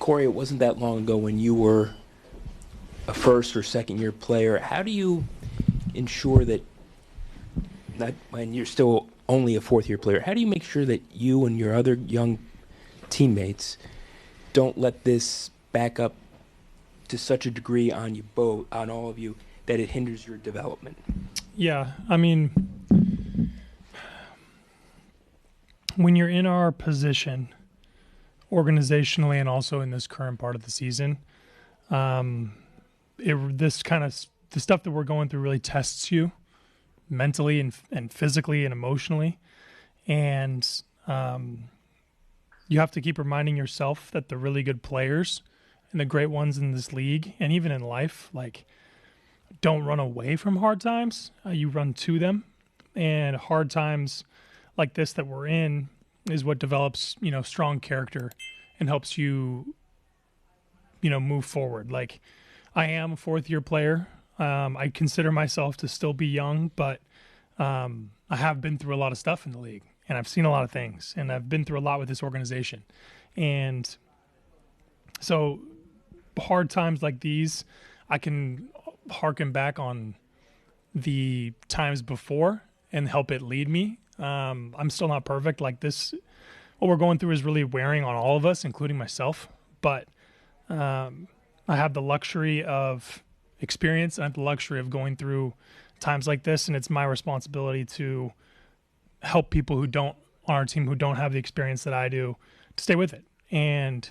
Corey, it wasn't that long ago when you were a first or second year player. How do you ensure that, not when you're still only a fourth year player, how do you make sure that you and your other young teammates don't let this back up to such a degree on you both, on all of you, that it hinders your development? Yeah, I mean, when you're in our position organizationally and also in this current part of the season, this kind of the stuff that we're going through really tests you mentally and physically and emotionally. And you have to keep reminding yourself that the really good players and the great ones in this league and even in life, like, don't run away from hard times. You run to them. And hard times like this that we're in is what develops, strong character and helps you, move forward. Like, I am a fourth year player. I consider myself to still be young, but I have been through a lot of stuff in the league, and I've seen a lot of things, and I've been through a lot with this organization. And so hard times like these, I can harken back on the times before and help it lead me. I'm still not perfect. Like this, what we're going through is really wearing on all of us, including myself. But I have the luxury of experience, and I have the luxury of going through times like this, and it's my responsibility to help people who don't on our team who don't have the experience that I do to stay with it. And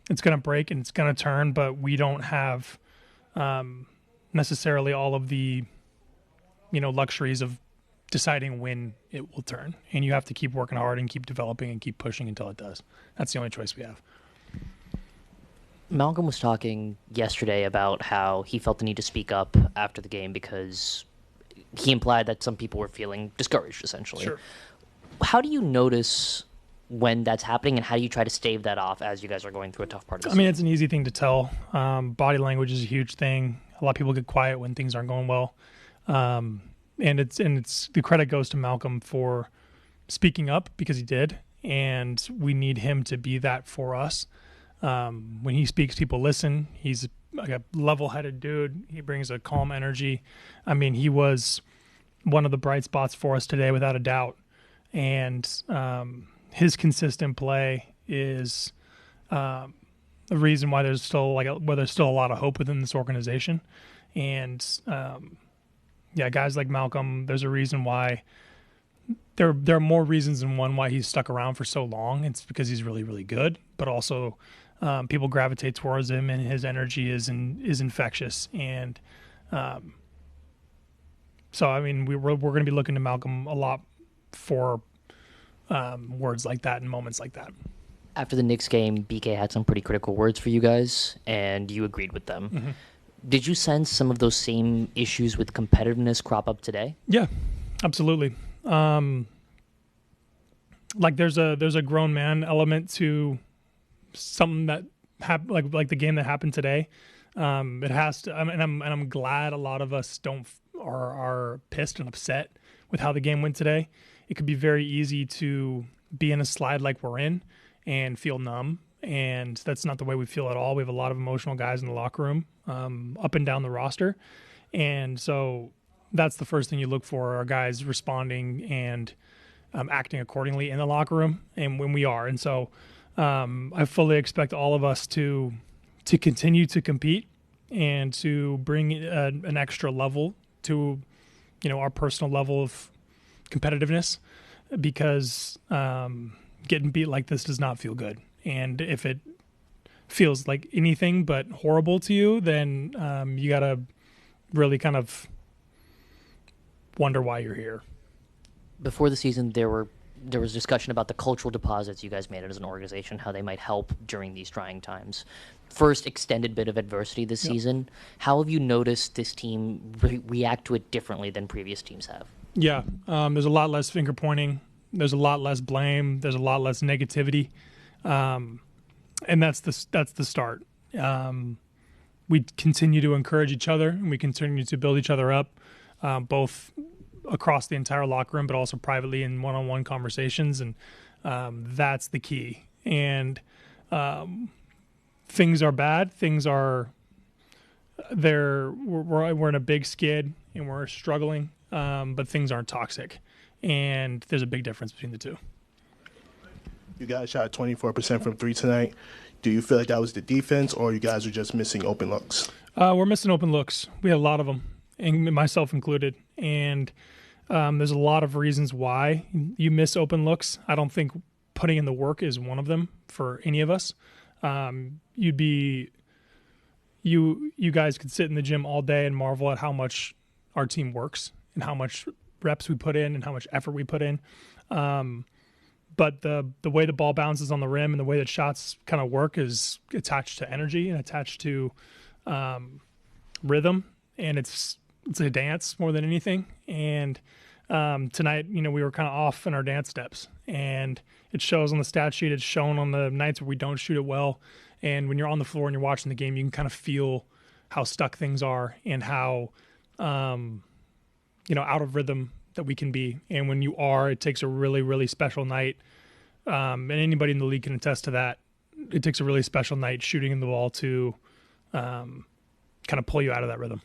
it's going to break and it's going to turn, but we don't have necessarily all of the luxuries of deciding when it will turn. And you have to keep working hard and keep developing and keep pushing until it does. That's the only choice we have. Malcolm was talking yesterday about how he felt the need to speak up after the game because he implied that some people were feeling discouraged, essentially. Sure. How do you notice when that's happening, and how do you try to stave that off as you guys are going through a tough part of the season? I mean, it's an easy thing to tell. Body language is a huge thing. A lot of people get quiet when things aren't going well. And it's the credit goes to Malcolm for speaking up, because he did, and we need him to be that for us. When he speaks, people listen. He's like a level-headed dude. He brings a calm energy. I mean, he was one of the bright spots for us today, without a doubt. And his consistent play is the reason why there's still a lot of hope within this organization. And guys like Malcolm, there's a reason why. There are more reasons than one why he's stuck around for so long. It's because he's really, really good, but also people gravitate towards him, and his energy is infectious. And so, I mean, we're going to be looking to Malcolm a lot for words like that and moments like that. After the Knicks game, BK had some pretty critical words for you guys, and you agreed with them. Mm-hmm. Did you sense some of those same issues with competitiveness crop up today? Yeah, absolutely. Like there's a grown man element to something that like the game that happened today. It has to, and I'm glad a lot of us are pissed and upset with how the game went today. It could be very easy to be in a slide like we're in and feel numb, and that's not the way we feel at all. We have a lot of emotional guys in the locker room, up and down the roster, and so that's the first thing you look for, are guys responding and acting accordingly in the locker room, and when we are. And so I fully expect all of us to continue to compete and to bring an extra level to our personal level of competitiveness, because getting beat like this does not feel good. And if it feels like anything but horrible to you, then you got to really kind of wonder why you're here. Before the season, there was discussion about the cultural deposits you guys made as an organization, how they might help during these trying times. First extended bit of adversity this season. How have you noticed this team react to it differently than previous teams have? Yeah, there's a lot less finger pointing. There's a lot less blame. There's a lot less negativity, and that's the start. We continue to encourage each other, and we continue to build each other up, both across the entire locker room, but also privately in one-on-one conversations, and that's the key. And things are bad. We're in a big skid and we're struggling, but things aren't toxic. And there's a big difference between the two. You guys shot 24% from three tonight. Do you feel like that was the defense, or you guys are just missing open looks? We're missing open looks. We had a lot of them, and myself included. And there's a lot of reasons why you miss open looks. I don't think putting in the work is one of them for any of us. You guys could sit in the gym all day and marvel at how much our team works and how much reps we put in and how much effort we put in. But the way the ball bounces on the rim and the way that shots kind of work is attached to energy and attached to rhythm, and it's a dance more than anything. And tonight, we were kind of off in our dance steps, and it shows on the stat sheet. It's shown on the nights where we don't shoot it well. And when you're on the floor and you're watching the game, you can kind of feel how stuck things are and how out of rhythm that we can be. And when you are, it takes a really, really special night. And anybody in the league can attest to that. It takes a really special night shooting in the ball to kind of pull you out of that rhythm,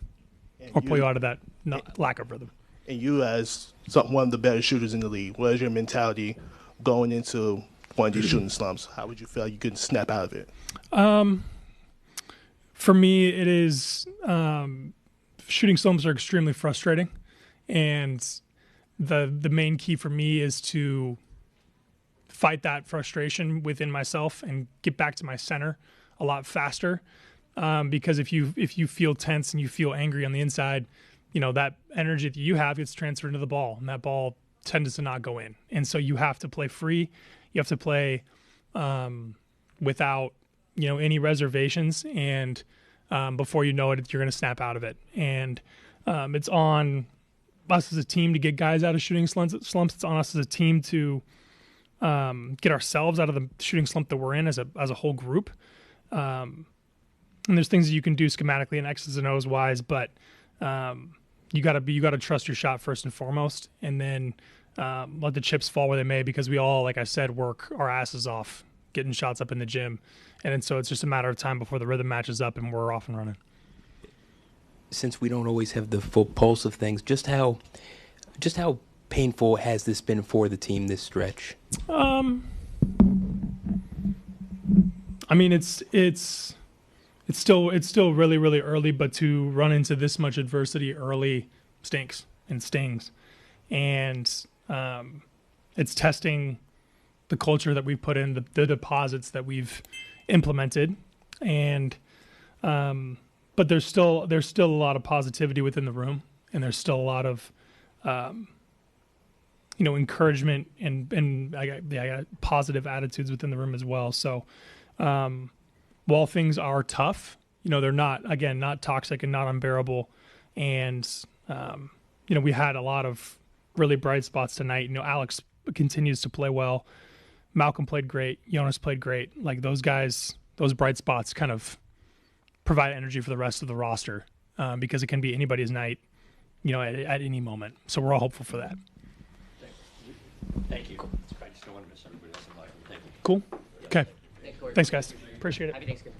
or pull you out of that lack of rhythm. And you, as one of the better shooters in the league, what is your mentality going into one of these shooting slumps? How would you feel like you could snap out of it? For me, it is shooting slumps are extremely frustrating, and the main key for me is to fight that frustration within myself and get back to my center a lot faster. Because if you feel tense and you feel angry on the inside, that energy that you have gets transferred into the ball, and that ball tends to not go in. And so you have to play free. You have to play without any reservations, and before you know it, you're going to snap out of it. And it's on us as a team to get guys out of shooting slumps. It's on us as a team to get ourselves out of the shooting slump that we're in as a whole group. And there's things that you can do schematically and X's and O's wise, but you gotta trust your shot first and foremost, and then let the chips fall where they may, because we all, like I said, work our asses off getting shots up in the gym. And so it's just a matter of time before the rhythm matches up and we're off and running. Since we don't always have the full pulse of things, just how painful has this been for the team this stretch? I mean, it's still really, really early, but to run into this much adversity early stinks and stings. And it's testing the culture that we've put in, the deposits that we've implemented. And but there's still a lot of positivity within the room, and there's still a lot of encouragement and I got positive attitudes within the room as well. So while things are tough, they're not toxic and not unbearable. And we had a lot of really bright spots tonight. Alex continues to play well. Malcolm played great. Jonas played great. Like, those guys, those bright spots kind of provide energy for the rest of the roster, because it can be anybody's night, at any moment. So we're all hopeful for that. Thank you. I just don't want to miss everybody else in line. Thank you. Cool. Okay. Thanks, Corey. Thanks, guys. Appreciate it. Happy Thanksgiving.